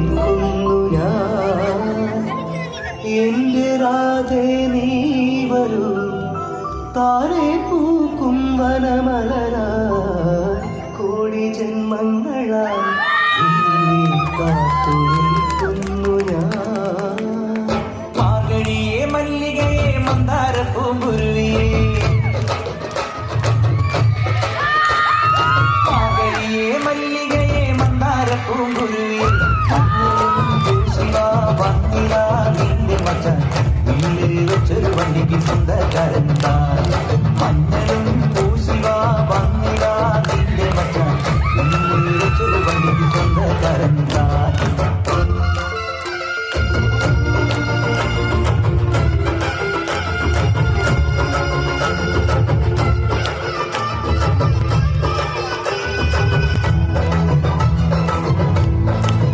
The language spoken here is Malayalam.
നിൽക്കുന്നു ഞാൻ. എന്റെ രാധേ നീ വരൂ, താരെ പൂക്കും വനമലരായി കോടി ജന്മങ്ങളായി കാത്തു നിൽക്കുന്നു ഞാൻ. മാർഗഴിയെ മല്ലികയെ മന്ദാര പൂങ്കുരുവിയെ, മാർഗഴിയെ മല്ലികയെ മന്ദാര പൂങ്കുരുവിയെ, വന്നിടാ നിന്റെ മച്ചാൻ ഉള്ളിൽ വെച്ചൊരു വണ്ടിക്ക് സ്വന്തക്കാരൻ താൻ. മഞ്ഞളും പൂശിവ വന്നിടാ നിന്റെ മച്ചാൻ ഉള്ളിൽ വെച്ചൊരു വണ്ടിക്ക് സ്വന്തക്കാരൻ താൻ.